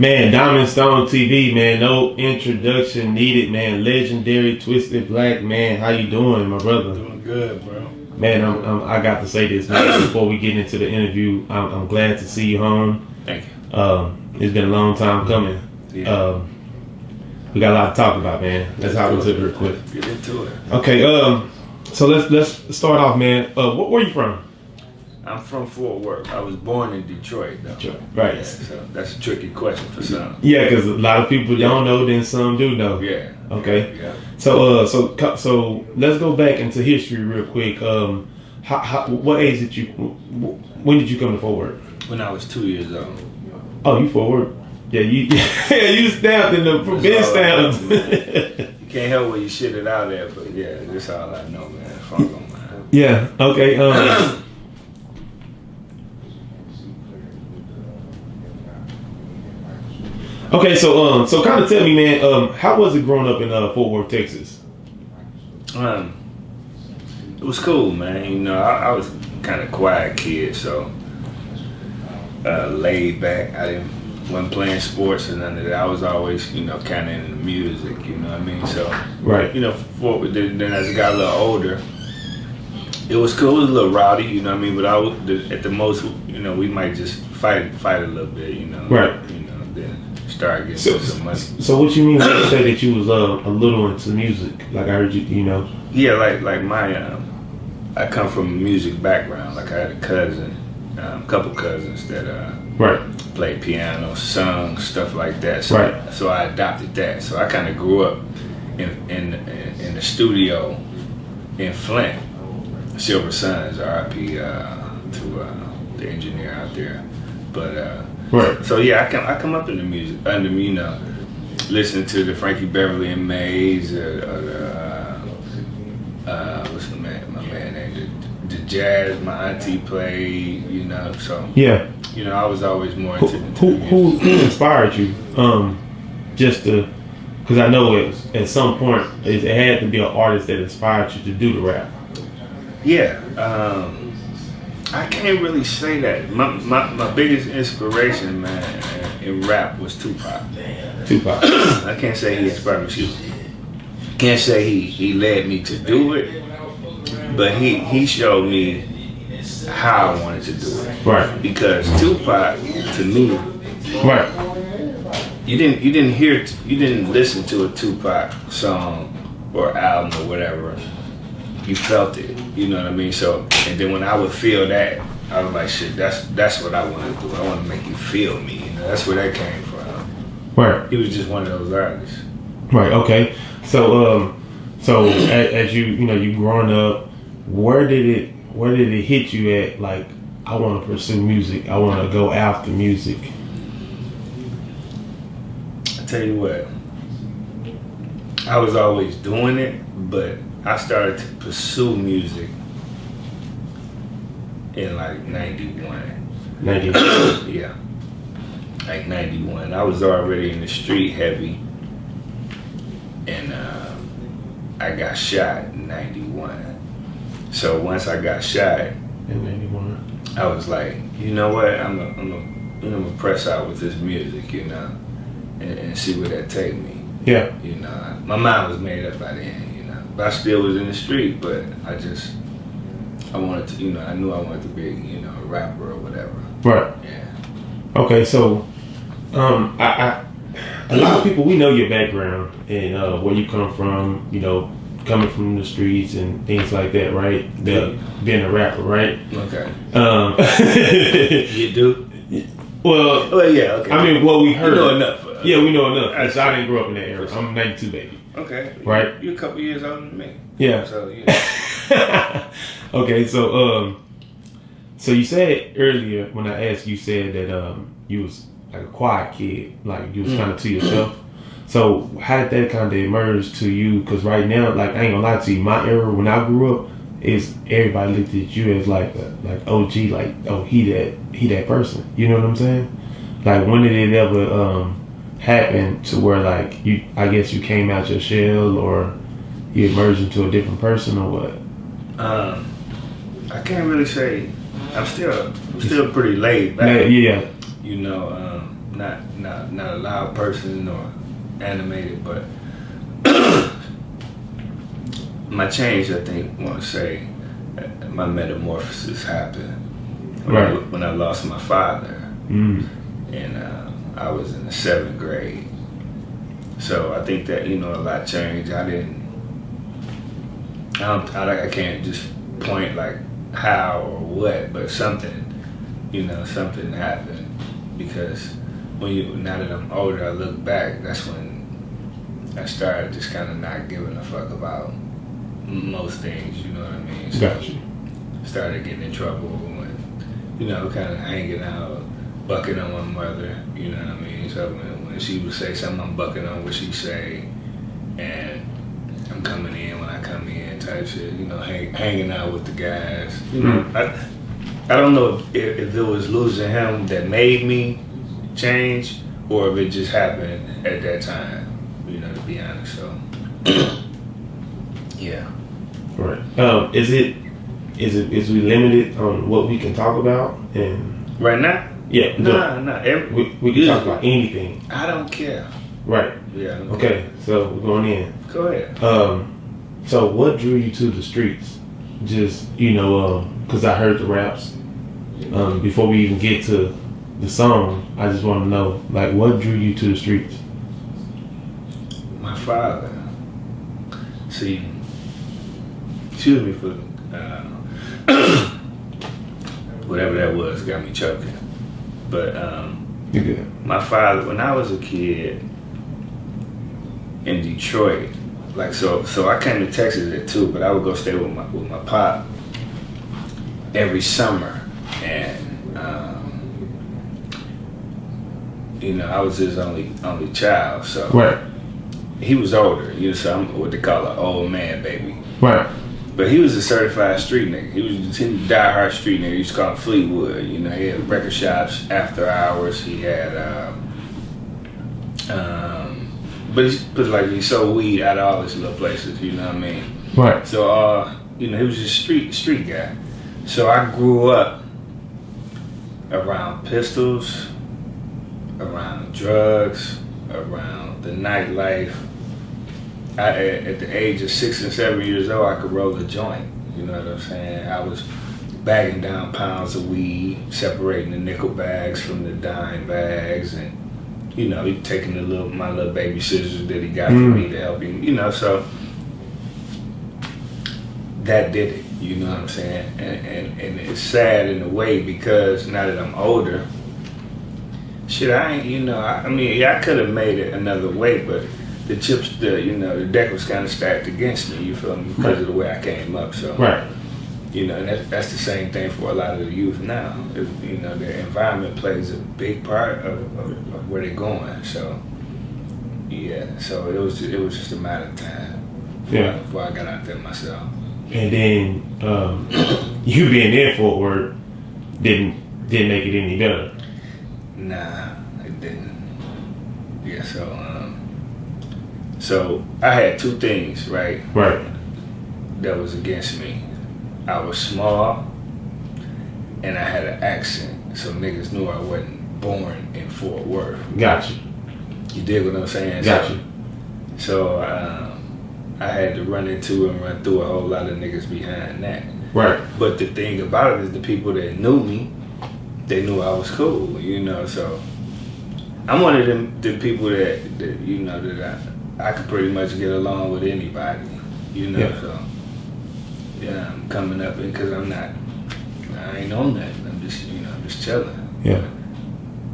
Man, Diamond Stone TV, man. No introduction needed, man. Legendary Twisted Black, man. How you doing, my brother? Doing good, bro. Man, I got to say this, man. Before we get into the interview, I'm glad to see you home. Thank you. It's been a long time coming. Yeah. We got a lot to talk about, man. Let's hop into it real quick. Get into it. Okay. So let's start off, man. Where you from? I'm from Fort Worth. I was born in Detroit, though. Detroit, right? Yeah, so that's a tricky question for some. Yeah, because a lot of people don't know, then some do know. Yeah. Okay. Yeah. So let's go back into history real quick. What age did you? When did you come to Fort Worth? When I was 2 years old. Oh, you Fort Worth? Yeah, you stamped in the been stamped. You can't help where you shit it out at, but yeah, that's all I know, man. Fuck on, man. Yeah. Okay. Okay, so kind of tell me, man, how was it growing up in Fort Worth, Texas? It was cool, man. You know, I was kind of quiet kid, so laid back. Wasn't playing sports or none of that. I was always, you know, kind of into music. You know what I mean? So right. You know, then as I got a little older, it was cool. It was a little rowdy. You know what I mean? But at the most, you know, we might just fight a little bit. You know, right? You know, then start getting some money. So what you mean when you say that you was a little into music? Like I heard you know. Yeah, like my I come from a music background. Like I had a cousin, couple cousins that right. played piano, sung, stuff like that. So right. So I adopted that. So I kind of grew up in the studio in Flint, Silver Sons, R.I.P. To the engineer out there. But right. So yeah, I come up in the music under me, you know, listening to the Frankie Beverly and Mays, what's my man named the jazz my auntie played, you know. So yeah, you know, I was always more into who inspired you? Just to, because I know at some point it had to be an artist that inspired you to do the rap. Yeah, I can't really say that. My biggest inspiration, man, in rap was Tupac. Tupac. I can't say he inspired me. Can't say he led me to do it, but he showed me how I wanted to do it. Right. Because Tupac, to me, right. You didn't listen to a Tupac song or album or whatever. You felt it. You know what I mean? So, and then when I would feel that, I was like, shit, that's what I want to do. I want to make you feel me. You know, that's where that came from. Right. He was just one of those artists. Right. Okay. So as you know, you growing up, where did it hit you at? Like, I want to pursue music. I want to go after music. I tell you what, I was always doing it, but I started to pursue music in like 91. 91. Yeah. Like 91. I was already in the street heavy. And I got shot in 91. So once I got shot in 91, I was like, you know what? I'm gonna press out with this music, you know, and see where that take me. Yeah. You know, my mind was made up by then, you know. But I still was in the street, but I wanted to, you know, I knew I wanted to be, you know, a rapper or whatever. Right. Yeah. Okay, so a lot of people, we know your background and where you come from, you know, coming from the streets and things like that, right? Being a rapper, right? Okay. You do? Well, yeah, okay. I mean, what we heard. You know enough. Yeah, we know enough. Because I didn't grow up in that era. I'm 92, baby. Okay. Right? You're a couple years older than me. Yeah. So, yeah. Okay, so you said earlier when I asked you, said that you was like a quiet kid, like you was kind of to yourself. So how did that kind of emerge to you? Because right now, like, I ain't gonna lie to you, my era when I grew up is everybody looked at you as like OG, like, oh, he that person. You know what I'm saying? Like, when did it ever happen to where like I guess you came out your shell or you emerged into a different person or what? I can't really say. I'm still pretty laid back. Yeah. You know, not a loud person or animated, but my change, I think, I want to say, my metamorphosis happened when I lost my father, and I was in the 7th grade. So I think that, you know, a lot changed. I can't just point like how or what, but something, you know, something happened. Because now that I'm older, I look back, that's when I started just kind of not giving a fuck about most things, you know what I mean? So Gotcha. Started getting in trouble and, you know, kind of hanging out, bucking on my mother, you know what I mean? So when she would say something, I'm bucking on what she say, and I'm coming in when I come in type shit, you know, hanging out with the guys. You know, I don't know if it was losing him that made me change, or if it just happened at that time, you know, to be honest. So, yeah. Right. Is we limited on what we can talk about? And right now? Yeah. Nah. We can talk about anything. I don't care. Right. Yeah. Okay. So we're going in. Go ahead. So what drew you to the streets? Just, you know, because I heard the raps. Before we even get to the song, I just want to know, like, what drew you to the streets? My father. See, excuse me for whatever that was, got me choking. But You good? my father, when I was a kid in Detroit, like so I came to Texas at 2, but I would go stay with my pop every summer, and you know, I was his only child, so Right. he was older, you know, so I'm what they call an old man baby. Right. But he was a certified street nigga. He was a diehard street nigga. He used to call him Fleetwood. You know, he had record shops after hours. He had, but he sold weed out of all his little places. You know what I mean? Right. So, you know, he was just street guy. So I grew up around pistols, around drugs, around the nightlife. At the age of 6 and 7 years old, I could roll a joint. You know what I'm saying? I was bagging down pounds of weed, separating the nickel bags from the dime bags, and you know, he taking my little baby scissors that he got for me to help him. You know, so that did it. You know what I'm saying? And it's sad in a way, because now that I'm older, shit, I ain't. You know, I mean, yeah, I could have made it another way, but the deck was kind of stacked against me, you feel me, because of the way I came up. So, right. You know, and that's the same thing for a lot of the youth now. You know, their environment plays a big part of where they're going. So, yeah, so it was just a matter of time before I got out there myself. And then you being there for Fort Worth didn't make it any better. Nah, it didn't. Yeah, so I had 2 things, right? Right. That was against me. I was small, and I had an accent, so niggas knew I wasn't born in Fort Worth. Gotcha. You dig what I'm saying? Gotcha. So I had to run through a whole lot of niggas behind that. Right. But the thing about it is, the people that knew me, they knew I was cool, you know. So I'm one of the people that you know, that I could pretty much get along with anybody, you know. Yeah. So yeah, I'm coming up because I ain't on that. I'm just, you know, I'm just chilling. Yeah.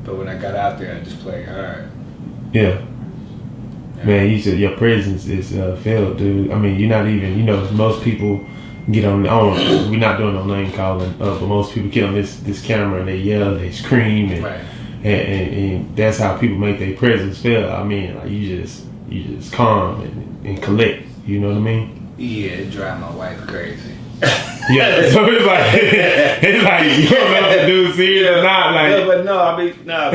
But when I got out there, I just played hard. Yeah. Man, you said your presence is felt, dude. I mean, you're not even, you know, most people get on, we're not doing no name calling, but most people get on this camera and they yell, they scream, and, Right. and that's how people make their presence feel. I mean, like, you just calm and collect, you know what I mean? Yeah, it drive my wife crazy. Yeah, so it's like you don't know if the dude's serious or not. Like, yeah, but no, I mean, no,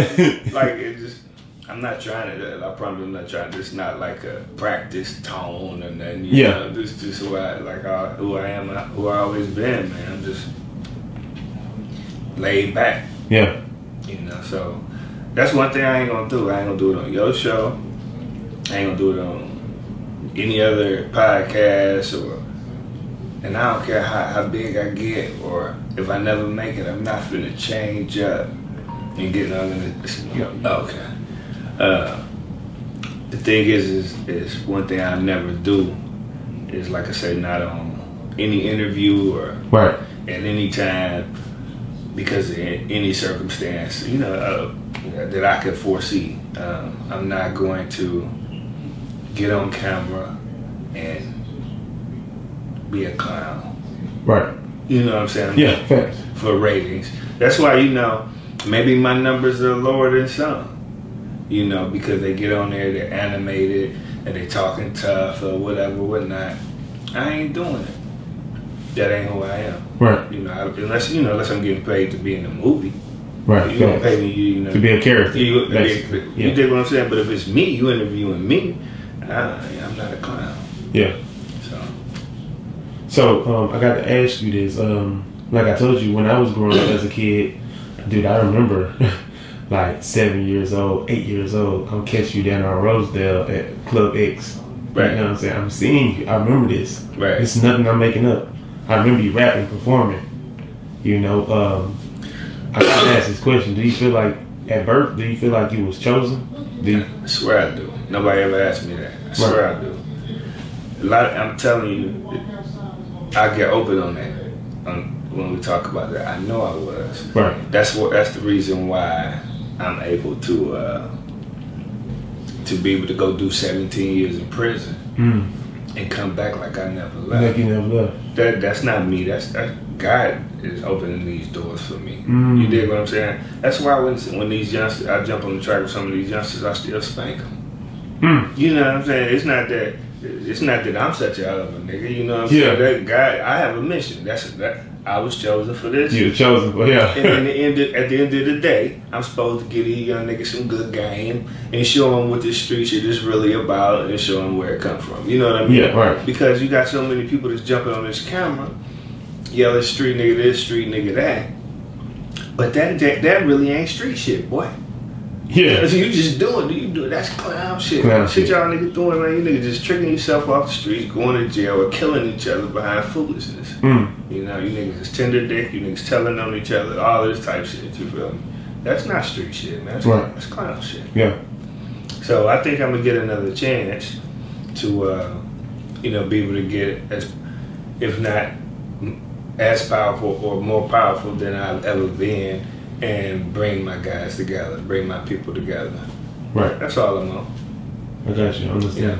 like, it just, I'm not trying to. I promise I'm not trying. It's not like a practice tone or nothing. You know, this is just who I am, who I always been, man. I'm just laid back. Yeah. You know, so That's one thing I ain't gonna do. I ain't gonna do it on your show. I ain't gonna do it on any other podcast and I don't care how big I get or if I never make it, I'm not finna change up and get on this. Okay. The thing is one thing I never do is, like I say, not on any interview or right at any time because of any circumstance, that I could foresee. I'm not going to get on camera and be a clown. Right. You know what I'm saying? Yeah, facts. For ratings. That's why, maybe my numbers are lower than some. Because they get on there, they're animated, and they talking tough or whatnot. I ain't doing it. That ain't who I am. Right. Unless I'm getting paid to be in a movie. Right. You don't pay me, to be a character. You dig what I'm saying? But if it's me, you interviewing me, I'm not a clown. Yeah. So I got to ask you this. Like I told you, when I was growing up as a kid, dude, I remember like 7 years old, 8 years old, I'm catching you down on Rosedale at Club X. Right. You know what I'm saying? I'm seeing you. I remember this. Right. This is nothing I'm making up. I remember you rapping, performing. I got to ask this question. Do you feel like at birth, do you feel like you was chosen? I swear I do. Nobody ever asked me that. I swear I do. I'm telling you, I get open on that when we talk about that. I know I was. Right. That's the reason why I'm able to be able to go do 17 years in prison and come back like I never left. Like you never left. That's not me. That's God is opening these doors for me. You dig what I'm saying? That's why when these youngsters, I jump on the track with some of these youngsters, I still spank them. You know what I'm saying? It's not that I'm such a hell of a nigga. You know what I'm saying? That God, I have a mission. That I was chosen for this. You were chosen for, yeah. And at the end of the day, I'm supposed to give these young niggas some good game and show them what this street shit is really about and show them where it come from. You know what I mean? Yeah, right. Because you got so many people that's jumping on this camera, yelling street nigga this, street nigga that. But that really ain't street shit, boy. Yeah. You just do it. That's clown shit. Shit y'all niggas doing, man. You niggas just tricking yourself off the streets, going to jail, or killing each other behind foolishness. You niggas is tender dick. You niggas telling on each other, all this type shit. You feel me? That's not street shit, man. That's clown shit. Yeah. So I think I'm gonna get another chance to, be able to get if not as powerful or more powerful than I've ever been. And bring my guys together, bring my people together. Right. That's all I'm on. I got you. I understand. Yeah.